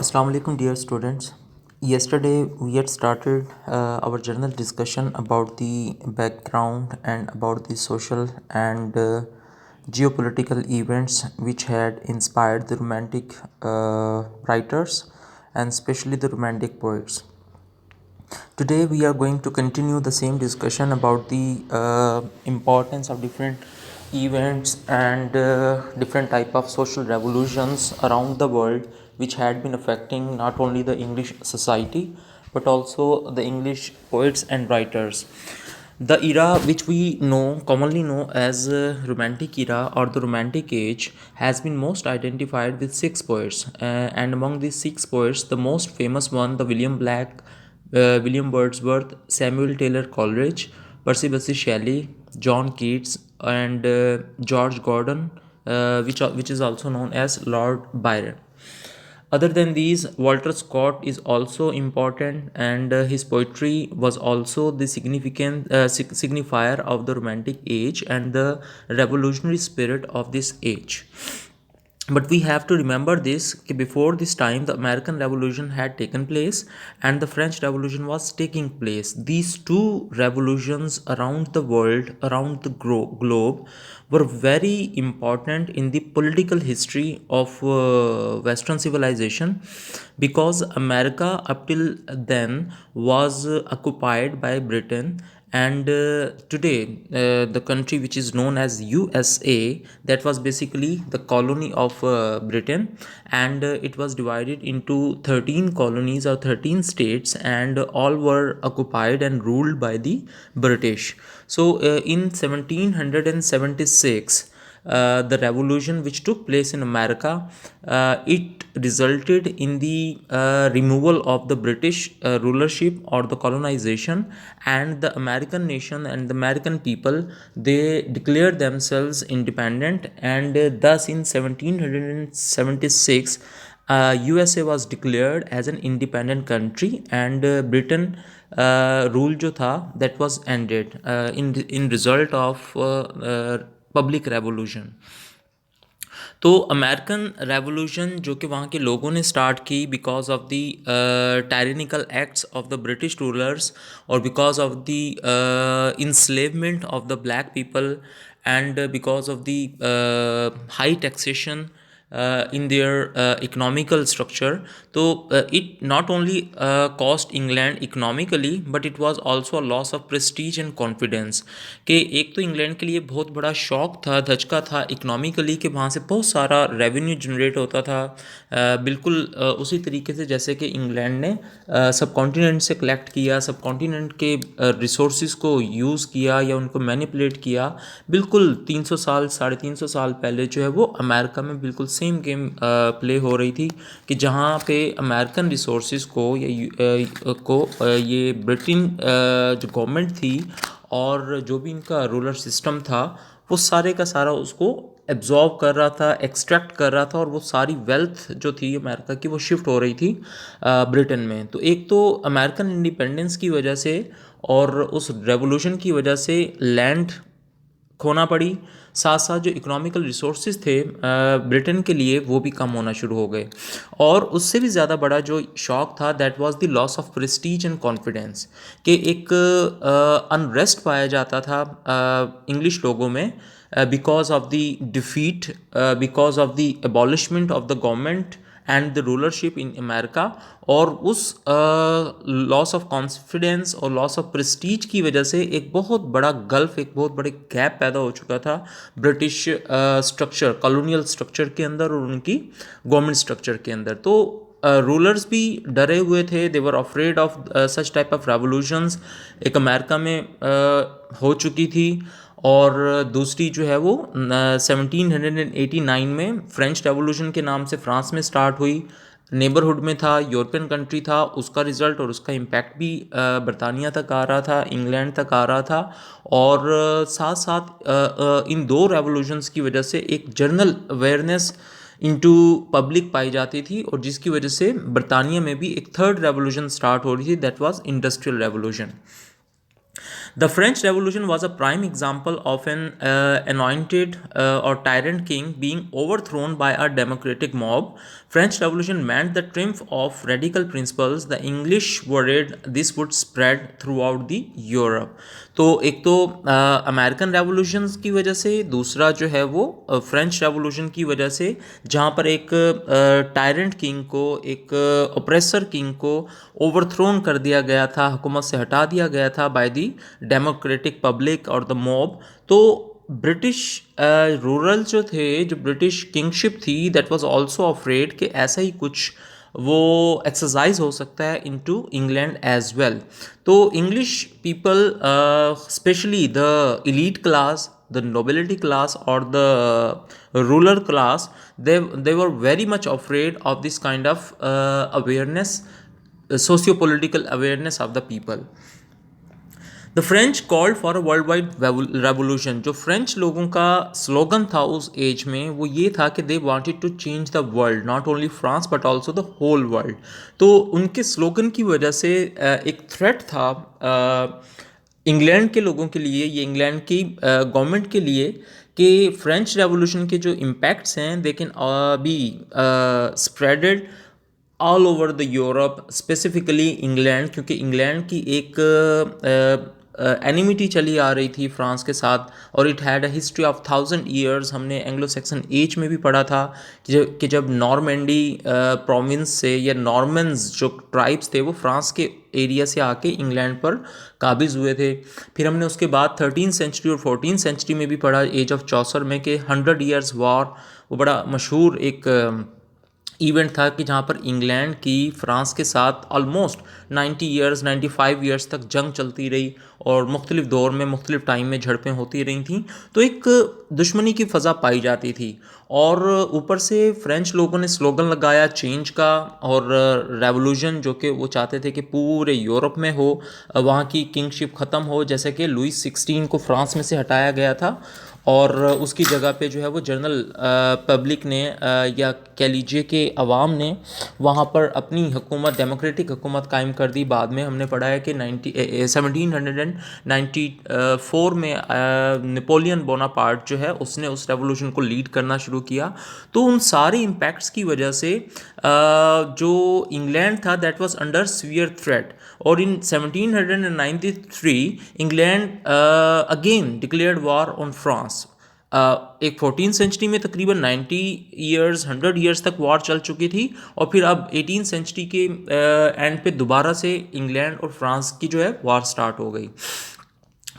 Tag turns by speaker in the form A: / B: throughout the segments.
A: Assalamu alaikum, dear students. Yesterday, we had started our journal discussion about the background and about the social and geopolitical events which had inspired the romantic writers and especially the romantic poets. Today, we are going to continue the same discussion about the importance of different events and different type of social revolutions around the world which had been affecting not only the English society but also the English poets and writers. The era which we know commonly know as romantic era or the romantic age has been most identified with six poets, and among these six poets the most famous one, the William Black, William Wordsworth, Samuel Taylor Coleridge, Percy Bysshe Shelley, John Keats, and George Gordon, which is also known as Lord Byron. Other than these, Walter Scott is also important, and his poetry was also the significant signifier of the Romantic age and the revolutionary spirit of this age. But we have to remember this before this time the American Revolution had taken place and the French Revolution was taking place. These two revolutions around the world, around the globe, were very important in the political history of Western civilization, because America up till then was occupied by Britain, and today the country which is known as USA, that was basically the colony of Britain, and it was divided into 13 colonies or 13 states, and all were occupied and ruled by the British. So in 1776, the revolution which took place in America, it resulted in the removal of the British rulership or the colonization, and the American nation and the American people, they declared themselves independent, and thus in 1776 USA was declared as an independent country, and Britain rule जो था that was ended in result of public revolution. तो American revolution जो कि वहाँ के लोगों ने start की because of the tyrannical acts of the British rulers, और because of the enslavement of the black people, and because of the high taxation in their economical structure. So it not only cost England economically, but it was also a loss of prestige and confidence. कि एक तो England के लिए बहुत बड़ा shock था, धचका था economically, कि वहाँ से बहुत सारा रेवेन्यू जनरेट होता था, बिल्कुल उसी तरीके से जैसे कि इंग्लैंड ने सब कॉन्टिनेंट से कलेक्ट किया, सब कॉन्टिनेंट के रिसोर्स को यूज़ किया या उनको मैनिपुलेट किया. बिल्कुल 300 साल 350 साल पहले जो है वो अमेरिका में बिल्कुल सेम गेम प्ले हो रही थी, कि जहाँ पे अमेरिकन रिसोर्स को ये ब्रिटेन जो गवर्नमेंट थी और जो भी इनका रूलर सिस्टम था, वो सारे का सारा उसको एब्जॉर्व कर रहा था, एक्सट्रैक्ट कर रहा था, और वो सारी वेल्थ जो थी अमेरिका की वो शिफ्ट हो रही थी ब्रिटेन में. तो एक तो अमेरिकन इंडिपेंडेंस की वजह से और उस रेवोल्यूशन की वजह से लैंड खोना पड़ी, साथ साथ जो इकोनॉमिकल रिसोर्सेज थे ब्रिटेन के लिए वो भी कम होना शुरू हो गए. और उससे भी ज़्यादा बड़ा जो शॉक था that was the loss of prestige and confidence, कि एक अनरेस्ट पाया जाता था इंग्लिश लोगों में because of the defeat, because of the abolishment of the government and the rulership in America. और उस लॉस ऑफ कॉन्फिडेंस और लॉस ऑफ प्रेस्टीज की वजह से एक बहुत बड़ा गल्फ, एक बहुत बड़े गैप पैदा हो चुका था ब्रिटिश स्ट्रक्चर, कॉलोनियल स्ट्रक्चर के अंदर और उनकी गवर्नमेंट स्ट्रक्चर के अंदर. तो रूलर्स भी डरे हुए थे, they were afraid of such type of revolutions. एक अमेरिका में हो चुकी थी, और दूसरी जो है वो 1789 में फ्रेंच रेवोल्यूशन के नाम से फ्रांस में स्टार्ट हुई. नेबरहुड में था, यूरोपियन कंट्री था, उसका रिज़ल्ट और उसका इम्पैक्ट भी बरतानिया तक आ रहा था, इंग्लैंड तक आ रहा था. और साथ साथ इन दो रेवोल्यूशंस की वजह से एक जनरल अवेयरनेस इनटू पब्लिक पाई जाती थी, और जिसकी वजह से बरतानिया में भी एक थर्ड रेवोल्यूशन स्टार्ट हो रही थी, that was industrial revolution. The French Revolution was a prime example of an anointed or tyrant king being overthrown by a democratic mob. French Revolution meant the triumph of radical principles. The English worried this would spread throughout the Europe. तो एक तो American revolution की वजह से, दूसरा जो है वो फ्रेंच रेवोल्यूशन की वजह से, जहाँ पर एक टायरेंट किंग को, एक ऑप्रेसर किंग को ओवरथ्रोन कर दिया गया था, हुकूमत से हटा दिया गया था बाय दी डेमोक्रेटिक पब्लिक और द मॉब। तो ब्रिटिश रूरल जो थे, जो ब्रिटिश किंगशिप थी, दैट वाज आल्सो अफ्रेड कि ऐसा ही कुछ वो एक्सरसाइज हो सकता है इनटू इंग्लैंड एज वेल। तो English people, specially the elite class, the nobility class or the ruler class, they were very much afraid of this kind of awareness, socio-political awareness of the people. The French called for a world wide revolution. जो French लोगों का slogan था उस as में वो ये था कि they wanted to change the world, not only France but also the whole world. तो उनके स्लोगन की वजह से एक थ्रेट था इंग्लैंड के लोगों के लिए, ये इंग्लैंड की गवर्नमेंट के लिए, कि फ्रेंच रेवोल्यूशन के जो इम्पैक्ट्स हैं they can be spreaded all over the Europe, specifically England, क्योंकि इंग्लैंड की एक एनिमिटी चली आ रही थी फ्रांस के साथ, और it had a history of 1000 years. हमने एंग्लो सेक्सन एज में भी पढ़ा था कि जब नॉर्मेंडी प्रोविंस से या नॉर्मन्स जो ट्राइब्स थे वो फ्रांस के एरिया से आके इंग्लैंड पर काबिज हुए थे। फिर हमने उसके बाद 13th सेंचुरी और 14th सेंचुरी में भी पढ़ा, एज ऑफ चौसर में, कि 100 ईयर्स वॉर, वो बड़ा मशहूर एक इवेंट था कि जहाँ पर इंग्लैंड की फ्रांस के साथ ऑलमोस्ट 90 ईयर्स, 95 ईयर्स तक जंग चलती रही, और मुख्तलिफ दौर में मुख्तलिफ टाइम में झड़पें होती रही थी। तो एक दुश्मनी की फ़ज़ा पाई जाती थी, और ऊपर से फ्रेंच लोगों ने स्लोगन लगाया चेंज का, और रेवोल्यूशन जो कि वो चाहते थे कि पूरे यूरोप में हो, वहाँ की किंगशिप ख़त्म हो, जैसे कि लुइस 16 को फ्रांस में से हटाया गया था, और उसकी जगह पे जो है वो जनरल पब्लिक ने या कह लीजिए कि अवाम ने वहाँ पर अपनी हुकूमत, डेमोक्रेटिक हुकूमत कायम कर दी। बाद में हमने पढ़ा है कि 1794 में नेपोलियन बोनापार्ट जो है उसने उस रेवोल्यूशन को लीड करना शुरू किया। तो उन सारे इम्पैक्ट्स की वजह से जो इंग्लैंड था that was under severe threat, और इन 1793 England again declared war on France. एक 14th सेंचुरी में तकरीबन 90 ईयर्स, 100 ईयर्स तक वॉर चल चुकी थी, और फिर अब 18th सेंचुरी के एंड पे दोबारा से इंग्लैंड और फ्रांस की जो है वॉर स्टार्ट हो गई।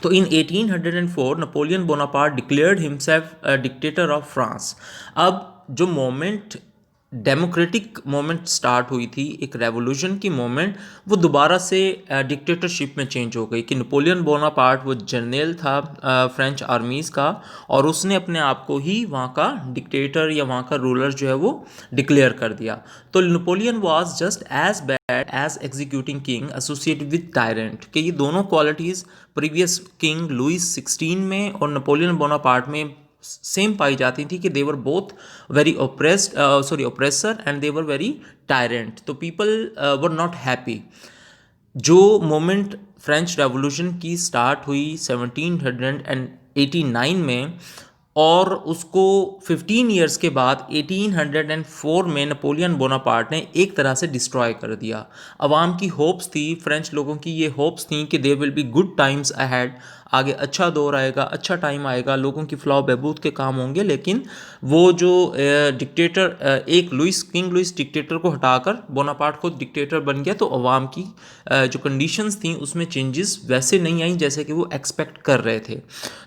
A: तो इन 1804 Napoleon Bonaparte declared himself dictator of France. अब जो मोमेंट डेमोक्रेटिक मोमेंट स्टार्ट हुई थी, एक रेवोल्यूशन की मोमेंट, वो दोबारा से डिक्टेटरशिप में चेंज हो गई कि नेपोलियन बोनापार्ट वो जनरल था फ्रेंच आर्मीज़ का, और उसने अपने आप को ही वहाँ का डिक्टेटर या वहाँ का रूलर जो है वो डिक्लेयर कर दिया। तो Napoleon was just as bad as executing king associated with tyrant, कि ये दोनों क्वालिटीज़ प्रीवियस किंग लुइस 16 में और नेपोलियन बोनापार्ट में सेम पाई जाती थी, कि they were both very oppressor and they were very tyrant. तो पीपल वर नॉट हैप्पी। जो मोमेंट फ्रेंच रेवोल्यूशन की स्टार्ट हुई 1789 में, और उसको 15 ईयर्स के बाद 1804 में नेपोलियन बोनापार्ट ने एक तरह से डिस्ट्रॉय कर दिया। अवाम की होप्स थी, फ्रेंच लोगों की ये होप्स थी कि there will be good times ahead, आगे अच्छा दौर आएगा, अच्छा टाइम आएगा, लोगों की फलाह बहबूद के काम होंगे। लेकिन वो जो डिक्टेटर, एक किंग लुइस डिक्टेटर को हटाकर बोनापार्ट खुद डिक्टेटर बन गया, तो अवाम की जो कंडीशंस थी उसमें चेंजेस वैसे नहीं आई जैसे कि वो एक्सपेक्ट कर रहे थे।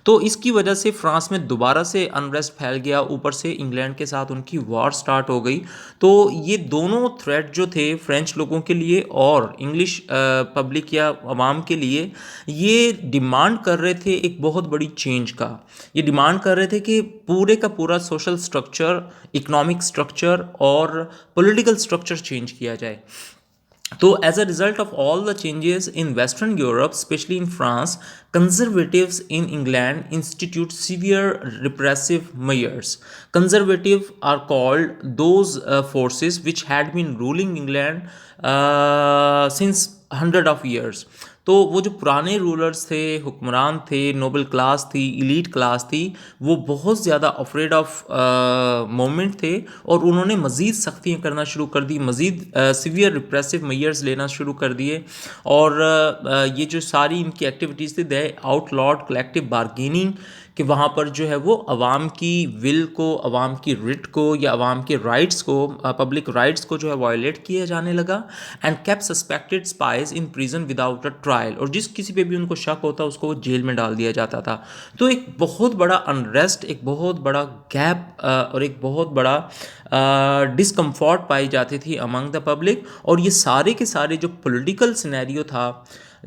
A: तो इसकी वजह से फ्रांस में दोबारा से अनरेस्ट फैल गया, ऊपर से इंग्लैंड के साथ उनकी वॉर स्टार्ट हो गई। तो ये दोनों थ्रेट जो थे फ्रेंच लोगों के लिए और इंग्लिश पब्लिक या अवाम के लिए, ये डिमांड कर रहे थे एक बहुत बड़ी चेंज का। ये डिमांड कर रहे थे कि पूरे का पूरा सोशल स्ट्रक्चर, इकोनॉमिक स्ट्रक्चर और पॉलिटिकल स्ट्रक्चर चेंज किया जाए। So, as a result of all the changes in Western Europe, especially in France, conservatives in England institute severe repressive measures. Conservative are called those forces which had been ruling England since hundred of years. तो वो जो पुराने rulers थे, हुक्मरान थे, Nobel class थी, elite class थी, वो बहुत ज़्यादा अफ्रेड ऑफ मोमेंट थे और उन्होंने मज़ीद सख्तियाँ करना शुरू कर दी, मज़ीद सीवियर रिप्रेसिव मेयर्स लेना शुरू कर दिए। और ये जो सारी इनकी एक्टिविटीज़ थी, दे आउटलॉड कलेक्टिव बार्गेनिंग, कि वहाँ पर जो है वो अवाम की विल को, अवाम की रिट को या अवाम के राइट्स को, पब्लिक राइट्स को जो है वायलेट किया जाने लगा। And cap suspected spies in prison without a trial, और जिस किसी पे भी उनको शक होता उसको वो जेल में डाल दिया जाता था। तो एक बहुत बड़ा अनरेस्ट, एक बहुत बड़ा गैप और एक बहुत बड़ा डिसकम्फर्ट पाई जाती थी अमंग द पब्लिक। और ये सारे के सारे जो पॉलिटिकल सिनेरियो था,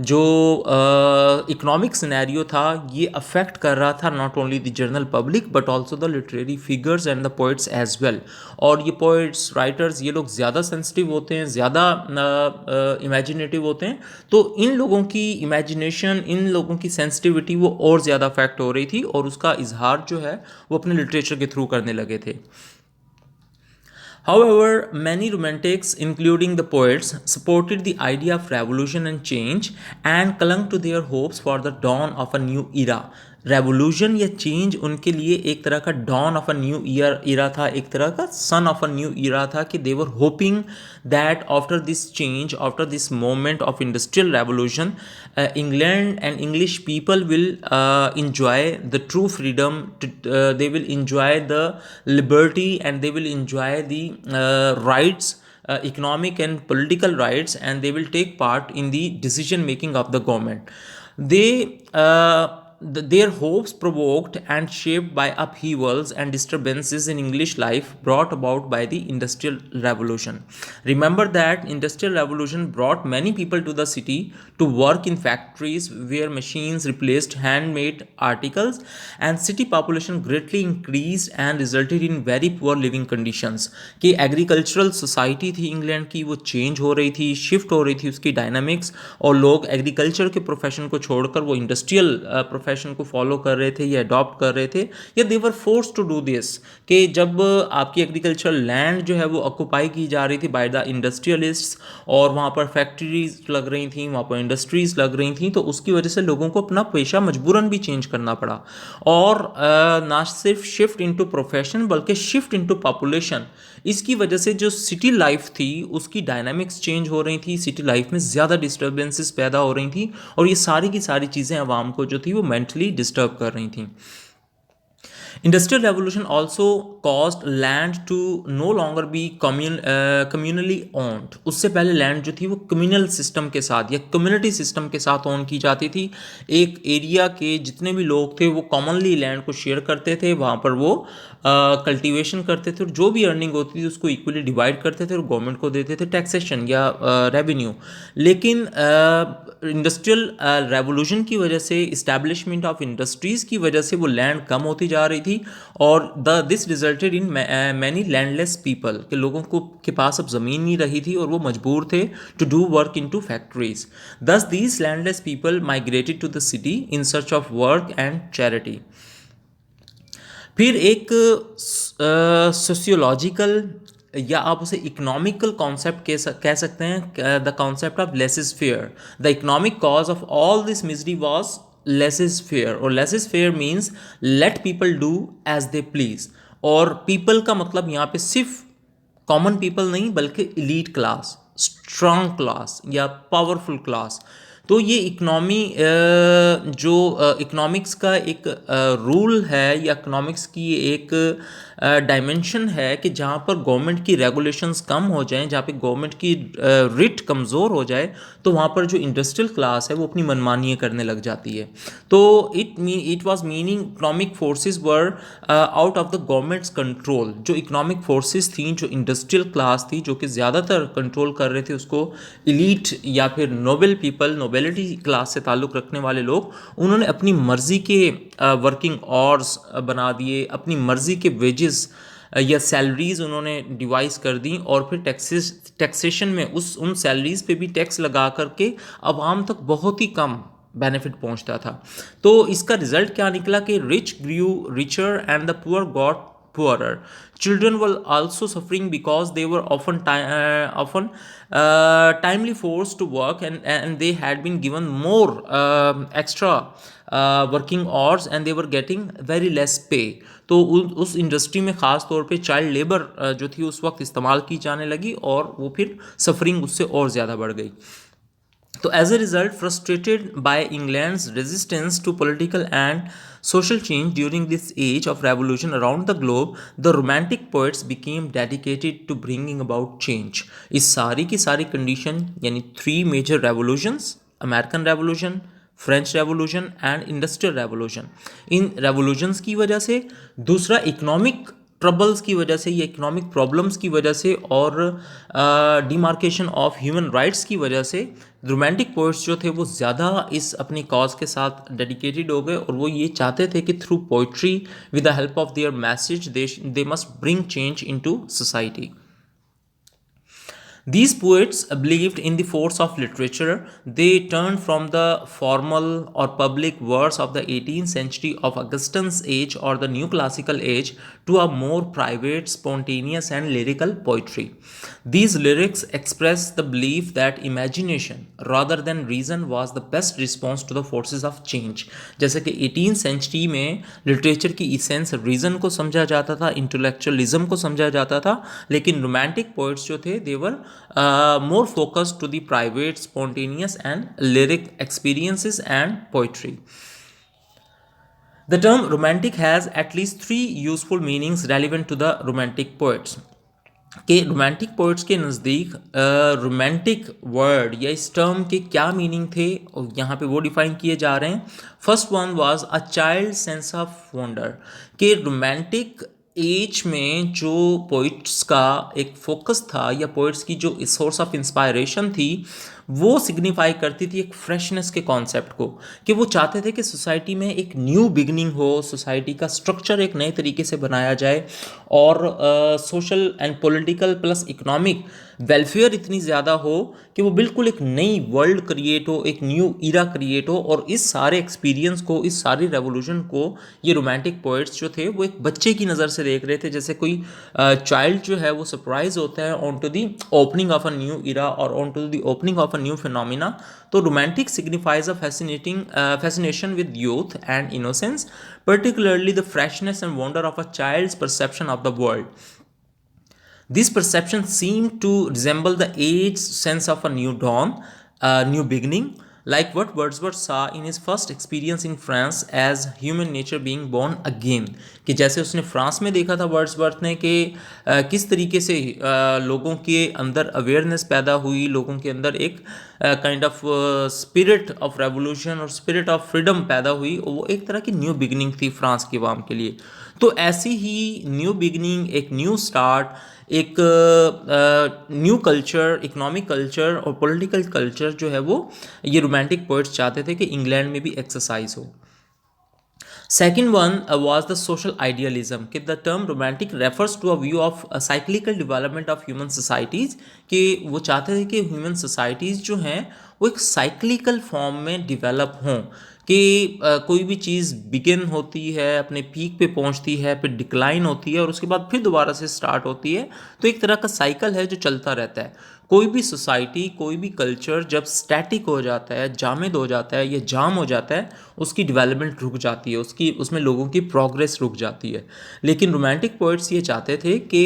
A: जो इकोनॉमिक सिनेरियो था, ये अफेक्ट कर रहा था not only the general public but also the literary figures and the poets as well. और ये पोइट्स, राइटर्स, ये लोग ज़्यादा सेंसिटिव होते हैं, ज़्यादा इमेजिनेटिव होते हैं, तो इन लोगों की इमेजिनेशन, इन लोगों की सेंसिटिविटी वो और ज़्यादा अफेक्ट हो रही थी और उसका इजहार जो है वो अपने लिटरेचर के थ्रू करने लगे थे। However, many romantics, including the poets, supported the idea of revolution and change and clung to their hopes for the dawn of a new era. Revolution या चेंज उनके लिए एक तरह का dawn of a new year era था, एक तरह का son of a new era था, कि they were hoping that after this change, after this moment of industrial revolution, England and English people will enjoy the true freedom, they will enjoy the liberty, and they will enjoy the rights, economic and political rights, and they will take part in the decision making of the government. Their hopes provoked and shaped by upheavals and disturbances in English life brought about by the Industrial Revolution. Remember that Industrial Revolution brought many people to the city to work in factories where machines replaced handmade articles, and city population greatly increased and resulted in very poor living conditions. कि agricultural society थी England की, वो change हो रही थी, shift हो रही थी उसकी डायनामिक्स, और लोग एग्रीकल्चर के प्रोफेशन को छोड़कर वो इंडस्ट्रियल प्रोफेशन को फॉलो कर रहे थे या अडॉप्ट कर रहे थे, या दे वर फोर्स टू डू दिस। कि जब आपकी एग्रीकल्चरल लैंड जो है वो ऑक्यूपाई की जा रही थी बाय द इंडस्ट्रियलिस्ट्स, और वहाँ पर फैक्ट्रीज लग रही थी, वहाँ पर इंडस्ट्रीज लग रही थी, तो उसकी वजह से लोगों को अपना पेशा मजबूरन भी चेंज करना पड़ा। और ना सिर्फ शिफ्ट इनटू प्रोफेशन बल्कि शिफ्ट इनटू पॉपुलेशन, इसकी वजह से जो सिटी लाइफ थी उसकी डायनामिक्स चेंज हो रही थी, सिटी लाइफ में ज़्यादा डिस्टर्बेंसेस पैदा हो रही थी, और ये सारी की सारी चीज़ें आवाम को जो थी वो मेंटली डिस्टर्ब कर रही थी। Industrial Revolution also caused land to no longer be communally owned. उससे पहले लैंड जो थी वो कम्युनल सिस्टम के साथ या कम्युनिटी सिस्टम के साथ ओन की जाती थी। एक एरिया के जितने भी लोग थे वो कॉमनली लैंड को शेयर करते थे, वहाँ पर वो कल्टीवेशन करते थे, और जो भी अर्निंग होती थी उसको इक्वली डिवाइड करते थे और गवर्नमेंट को देते थे टैक्सेशन या रेवेन्यू। लेकिन इंडस्ट्रियल रेवोल्यूशन की वजह से, इस्टेब्लिशमेंट ऑफ इंडस्ट्रीज़ की वजह से वो लैंड कम होती जा रही थी, और this resulted in many landless people, के लोगों को के पास अब ज़मीन नहीं रही थी और वो मजबूर थे to do work into factories. Thus these landless people migrated to the city in search of work and charity. फिर एक सोशियोलॉजिकल या आप उसे इकोनॉमिकल कॉन्सेप्ट कह सकते हैं, the concept of laissez faire. The economic cause of all this misery was laissez faire, और laissez faire means let people do as they please. और पीपल का मतलब यहाँ पे सिर्फ कॉमन पीपल नहीं बल्कि इलीट क्लास, स्ट्रांग क्लास या पावरफुल क्लास। तो ये इकनॉमी जो इकनॉमिक्स का एक रूल है या इकनॉमिक्स की एक डायमेंशन है कि जहाँ पर गवर्नमेंट की रेगुलेशंस कम हो जाएं, जहाँ पे गवर्नमेंट की रिट कमज़ोर हो जाए, तो वहाँ पर जो इंडस्ट्रियल क्लास है वो अपनी मनमानियाँ करने लग जाती है। तो it was meaning economic forces were out of the governments control. जो इकोनॉमिक फोर्सेस थी, जो इंडस्ट्रियल क्लास थी, जो कि ज़्यादातर कंट्रोल कर रहे थे उसको इलीट या फिर नोबल पीपल, नोबेलिटी क्लास से ताल्लुक़ रखने वाले लोग, उन्होंने अपनी मर्ज़ी के वर्किंग आवर्स बना दिए, अपनी मर्ज़ी के वेजेस या सैलरीज उन्होंने डिवाइस कर दी, और फिर टैक्सेशन में उन सैलरीज पे भी टैक्स लगा करके आवाम तक बहुत ही कम बेनिफिट पहुंचता था। तो इसका रिजल्ट क्या निकला कि rich grew richer and the poor got poorer. Children were also suffering because they were often timely forced to work, and they had been given more extra working hours, and they were getting very less pay. तो उस industry में ख़ास तौर पे child labour जो थी उस वक्त इस्तेमाल की जाने लगी, और वो फिर सफरिंग उससे और ज़्यादा बढ़ गई. So, as a result, frustrated by England's resistance to political and social change during this age of revolution around the globe, the Romantic poets became dedicated to bringing about change. इस सारी की सारी condition यानी three major revolutions, American Revolution, French revolution and industrial revolution, in revolutions की वजह से, दूसरा economic troubles की वजह से या इकोनॉमिक प्रॉब्लम्स की वजह से, और डिमार्केशन ऑफ ह्यूमन राइट्स की वजह से रोमांटिक पोइट्स जो थे वो ज़्यादा इस अपनी कॉज के साथ डेडिकेटेड हो गए, और वो ये चाहते थे कि through poetry with the help of their message they must bring change into society. These poets believed in the force of literature. They turned from the formal or public verse of the 18th century of Augustine's age or the new classical age to a more private, spontaneous, and lyrical poetry. These lyrics express the belief that imagination rather than reason was the best response to the forces of change. जैसे कि 18th century में literature की essence reason को समझा जाता था, intellectualism को समझा जाता था, लेकिन रोमांटिक पोइट्स जो थे देवर more focused to the private, spontaneous, and lyric experiences and poetry. The term romantic has at least three useful meanings relevant to the romantic poets. कि रोमांटिक पोइट्स के नज़दीक रोमांटिक वर्ड या इस term के क्या meaning थे, और यहाँ पे वो डिफाइन किए जा रहे हैं. First one was a child sense of wonder, कि रोमांटिक एज में जो पोइट्स का एक फोकस था या पोइट्स की जो सोर्स ऑफ इंस्पायरेशन थी वो सिग्निफाई करती थी एक फ्रेशनेस के कॉन्सेप्ट को, कि वो चाहते थे कि सोसाइटी में एक न्यू बिगनिंग हो, सोसाइटी का स्ट्रक्चर एक नए तरीके से बनाया जाए, और social and political plus economic welfare इतनी ज़्यादा हो कि वो बिल्कुल एक नई वर्ल्ड क्रिएट हो, एक न्यू ईरा क्रिएट हो. और इस सारे एक्सपीरियंस को, इस सारी रेवोल्यूशन को ये रोमांटिक पोइट्स जो थे वो एक बच्चे की नज़र से देख रहे थे. जैसे कोई चाइल्ड जो है वो सरप्राइज होता है on to the opening of a new era और on to the opening of a new phenomena. तो romantic signifies a fascination with youth and innocence, particularly the freshness and wonder of a child's perception of the world. These perceptions seem to resemble the age's sense of a new dawn, a new beginning, like what Wordsworth saw in his first experience in France as human nature being born again. कि जैसे उसने France में देखा था Wordsworth ने कि किस तरीके से लोगों के अंदर अवेयरनेस पैदा हुई, लोगों के अंदर एक kind of spirit of revolution और स्पिरिट ऑफ फ्रीडम पैदा हुई, और वो एक तरह की न्यू बिगनिंग थी फ्रांस की आवाम के लिए. तो ऐसी ही न्यू बिगनिंग, एक न्यू स्टार्ट, एक न्यू कल्चर, इकोनॉमिक कल्चर और पॉलिटिकल कल्चर जो है वो ये रोमांटिक पोइट्स चाहते थे कि इंग्लैंड में भी एक्सरसाइज हो. Second one was the social idealism. कि the term romantic refers to a view of a cyclical development of human societies. कि वो चाहते थे कि human societies जो हैं वो एक cyclical form में develop हों, कि कोई भी चीज़ बिगिन होती है, अपने पीक पे पहुंचती है, फिर डिक्लाइन होती है और उसके बाद फिर दोबारा से स्टार्ट होती है. तो एक तरह का साइकिल है जो चलता रहता है. कोई भी सोसाइटी, कोई भी कल्चर जब स्टैटिक हो जाता है, जामिद हो जाता है या जाम हो जाता है, उसकी डेवलपमेंट रुक जाती है, उसमें लोगों की प्रोग्रेस रुक जाती है. लेकिन रोमांटिक पोइट्स ये चाहते थे कि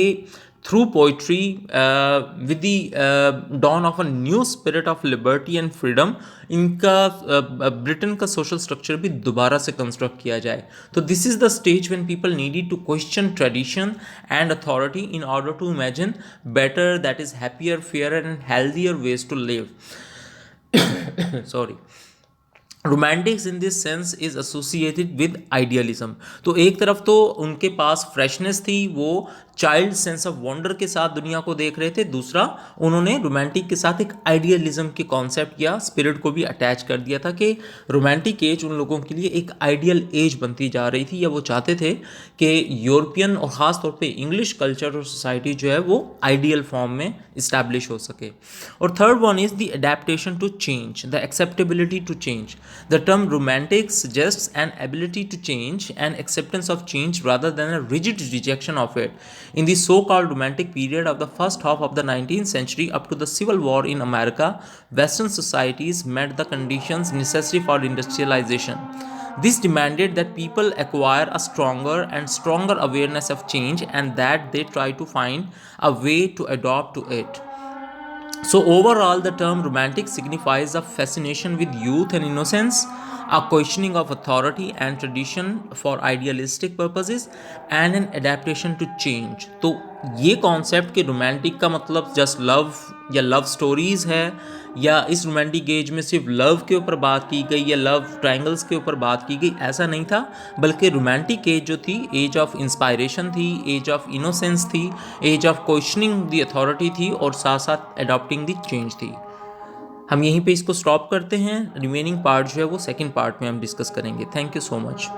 A: through poetry with the dawn of a new spirit of liberty and freedom, इनका ब्रिटेन का सोशल स्ट्रक्चर भी दोबारा से कंस्ट्रक्ट किया जाए. तो this is the stage when people needed to question tradition and authority in order to imagine better, that is happier, fair and healthier ways to live. Sorry. Romantics in this sense is associated with idealism. तो एक तरफ तो उनके पास freshness थी, वो child sense of wonder के साथ दुनिया को देख रहे थे, दूसरा उन्होंने रोमांटिक के साथ एक आइडियलिज्म के कॉन्सेप्ट या स्पिरिट को भी अटैच कर दिया था कि रोमांटिक एज उन लोगों के लिए एक आइडियल एज बनती जा रही थी, या वो चाहते थे कि यूरोपियन और ख़ास तौर पे इंग्लिश कल्चर और सोसाइटी जो है वो आइडियल फॉर्म में इस्टेब्लिश हो सके। और third one is the adaptation to change, the acceptability to change. The term romantic suggests an ability to change and acceptance of change rather than a rigid rejection of it. In the so-called romantic period of the first half of the 19th century up to the Civil War in America, Western societies met the conditions necessary for industrialization. This demanded that people acquire a stronger awareness of change and that they try to find a way to adapt to it. So, overall, the term romantic signifies a fascination with youth and innocence, a questioning of authority and tradition for idealistic purposes, and an adaptation to change. तो ये concept कि romantic का मतलब just love या love stories है, या इस romantic as में सिर्फ लव के ऊपर बात की गई या लव ट्रायंगल्स के ऊपर बात की गई, ऐसा नहीं था। बल्कि रोमांटिक एज जो थी, एज ऑफ इंस्पायरेशन थी, एज ऑफ इनोसेंस थी, age of questioning the authority थी, और साथ साथ अडॉप्टिंग द चेंज थी। हम यहीं पे इसको स्टॉप करते हैं, रिमेनिंग पार्ट जो है वो सेकंड पार्ट में हम डिस्कस करेंगे। Thank you so much.